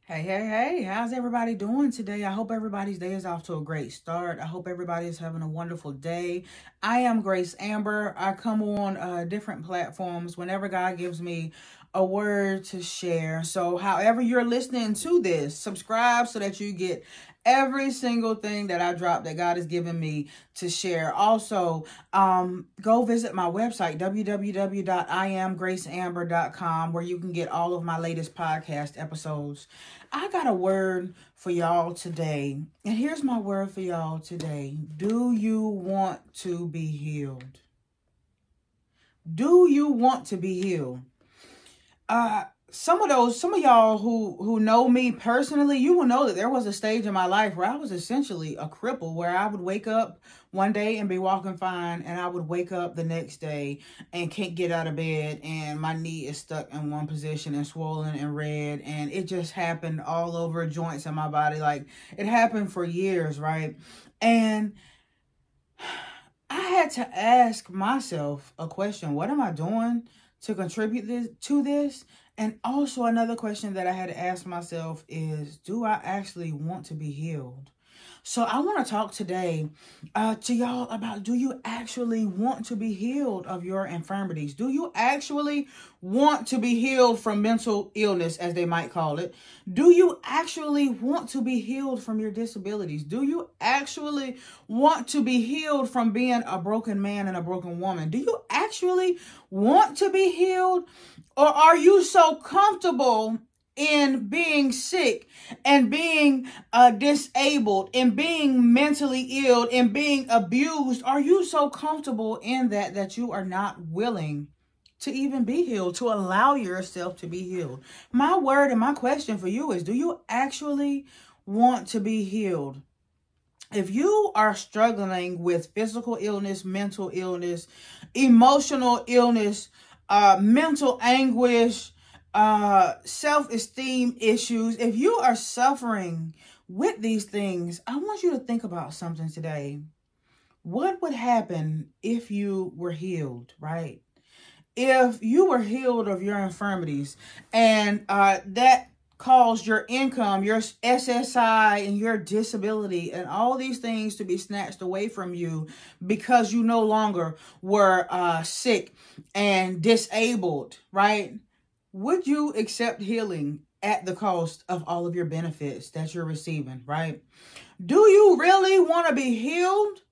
Hey, how's everybody doing today? I hope everybody's day is off to a great start. I hope everybody is having a wonderful day. I am Grace Amber. I come on different platforms whenever God gives me a word to share. So however you're listening to this, subscribe so that you get every single thing that I drop that God has given me to share. Also, go visit my website, www.IAmGraceAmber.com, where you can get all of my latest podcast episodes. I got a word for y'all today. And here's my word for y'all today. Do you want to be healed? Do you want to be healed? Some of y'all who know me personally, you will know that there was a stage in my life where I was essentially a cripple, where I would wake up one day and be walking fine, and I would wake up the next day and can't get out of bed, and my knee is stuck in one position and swollen and red, and it just happened all over joints in my body. Like, it happened for years, right? And I had to ask myself a question. What am I doing to contribute to this? And also another question that I had to ask myself is, do I actually want to be healed? So I want to talk today to y'all about, do you actually want to be healed of your infirmities? Do you actually want to be healed from mental illness, as they might call it? Do you actually want to be healed from your disabilities? Do you actually want to be healed from being a broken man and a broken woman? Do you actually want to be healed? Or are you so comfortable in being sick and being disabled and being mentally ill and being abused? Are you so comfortable in that you are not willing to even be healed, to allow yourself to be healed? My word and my question for you is, do you actually want to be healed? If you are struggling with physical illness, mental illness, emotional illness, mental anguish, self-esteem issues, if you are suffering with these things, I want you to think about something today. What would happen if you were healed, right? If you were healed of your infirmities, and that caused your income, your SSI, and your disability, and all these things to be snatched away from you because you no longer were sick and disabled, right? Would you accept healing at the cost of all of your benefits that you're receiving, right? Do you really want to be healed?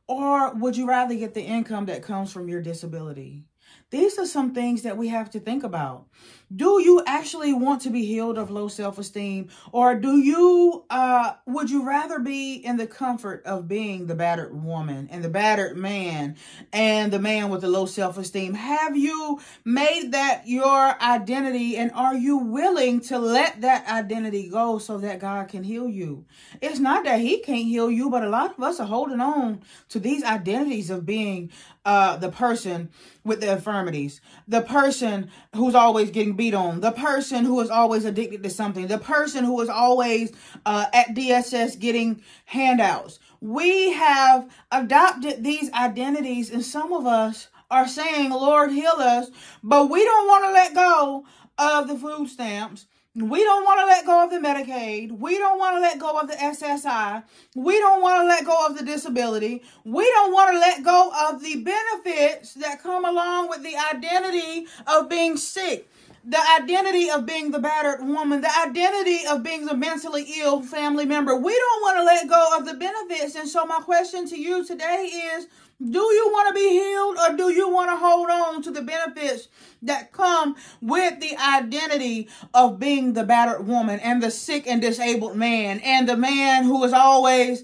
Or would you rather get the income that comes from your disability? These are some things that we have to think about. Do you actually want to be healed of low self-esteem? Or would you rather be in the comfort of being the battered woman and the battered man and the man with the low self-esteem? Have you made that your identity, and are you willing to let that identity go so that God can heal you? It's not that he can't heal you, but a lot of us are holding on to these identities of being the person with the infirmities, the person who's always getting beat on, the person who is always addicted to something, the person who is always at DSS getting handouts. We have adopted these identities, and some of us are saying, Lord, heal us, but we don't want to let go of the food stamps. We don't want to let go of the Medicaid. We don't want to let go of the SSI. We don't want to let go of the disability. We don't want to let go of the benefits that come along with the identity of being sick, the identity of being the battered woman, the identity of being the mentally ill family member. We don't want to let go of the benefits. And so my question to you today is, do you want to be healed, or do you want to hold on to the benefits that come with the identity of being the battered woman and the sick and disabled man and the man who is always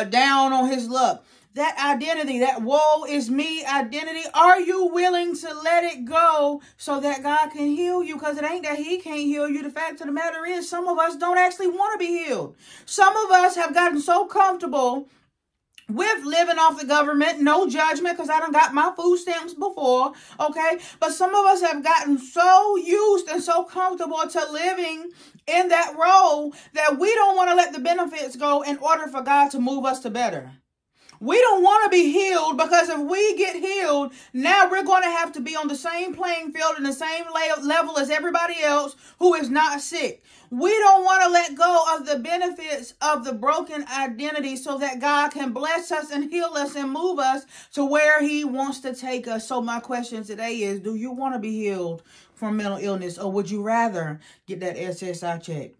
down on his luck? That identity, that woe is me identity, are you willing to let it go so that God can heal you? Because it ain't that he can't heal you. The fact of the matter is, some of us don't actually want to be healed. Some of us have gotten so comfortable with living off the government, no judgment, because I done got my food stamps before, okay? But some of us have gotten so used and so comfortable to living in that role that we don't want to let the benefits go in order for God to move us to better. We don't want to be healed, because if we get healed, now we're going to have to be on the same playing field and the same level as everybody else who is not sick. We don't want to let go of the benefits of the broken identity so that God can bless us and heal us and move us to where he wants to take us. So my question today is, do you want to be healed from mental illness, or would you rather get that SSI check?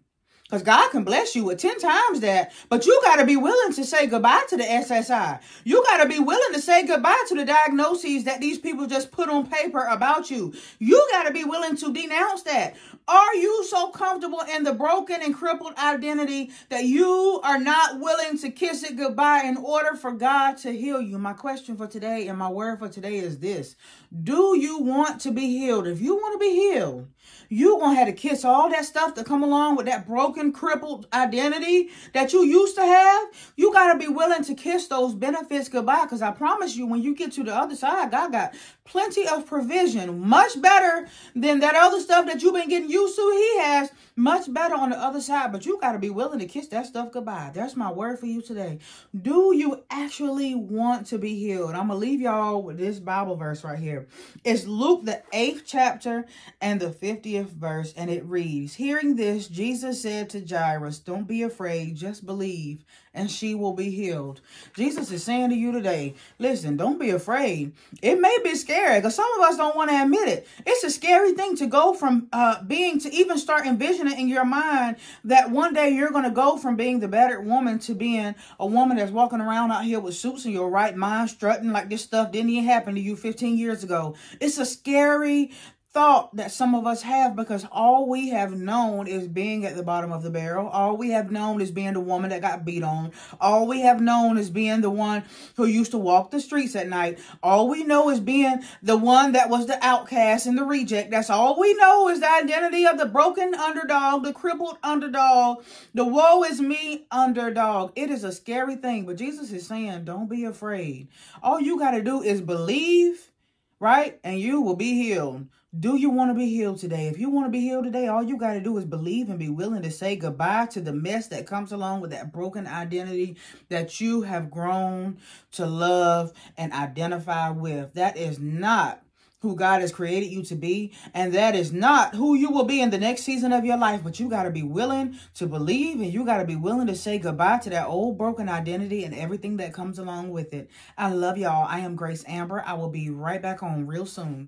Because God can bless you with 10 times that, but you got to be willing to say goodbye to the SSI. You got to be willing to say goodbye to the diagnoses that these people just put on paper about you. You got to be willing to denounce that. Are you so comfortable in the broken and crippled identity that you are not willing to kiss it goodbye in order for God to heal you? My question for today and my word for today is this. Do you want to be healed? If you want to be healed, you're going to have to kiss all that stuff that come along with that broken, crippled identity that you used to have. You got to be willing to kiss those benefits goodbye, because I promise you, when you get to the other side, God got plenty of provision, much better than that other stuff that you've been getting used to. He has much better on the other side, but you got to be willing to kiss that stuff goodbye. That's my word for you today. Do you actually want to be healed? I'm going to leave y'all with this Bible verse right here. It's Luke, the 8th chapter and the 50th verse, and it reads, hearing this, Jesus said to Jairus, don't be afraid, just believe, and she will be healed. Jesus is saying to you today, listen, don't be afraid. It may be scary, because some of us don't want to admit it. It's a scary thing to go from being to even start envisioning in your mind that one day you're going to go from being the battered woman to being a woman that's walking around out here with suits in your right mind, strutting like this stuff didn't even happen to you 15 years ago. It's a scary thought that some of us have, because all we have known is being at the bottom of the barrel. All we have known is being the woman that got beat on. All we have known is being the one who used to walk the streets at night. All we know is being the one that was the outcast and the reject. That's all we know, is the identity of the broken underdog, the crippled underdog, the woe is me underdog. It is a scary thing, but Jesus is saying, don't be afraid. All you got to do is believe, right? And you will be healed. Do you want to be healed today? If you want to be healed today, all you got to do is believe and be willing to say goodbye to the mess that comes along with that broken identity that you have grown to love and identify with. That is not who God has created you to be, and that is not who you will be in the next season of your life. But you got to be willing to believe, and you got to be willing to say goodbye to that old broken identity and everything that comes along with it. I love y'all. I am Grace Amber. I will be right back on real soon.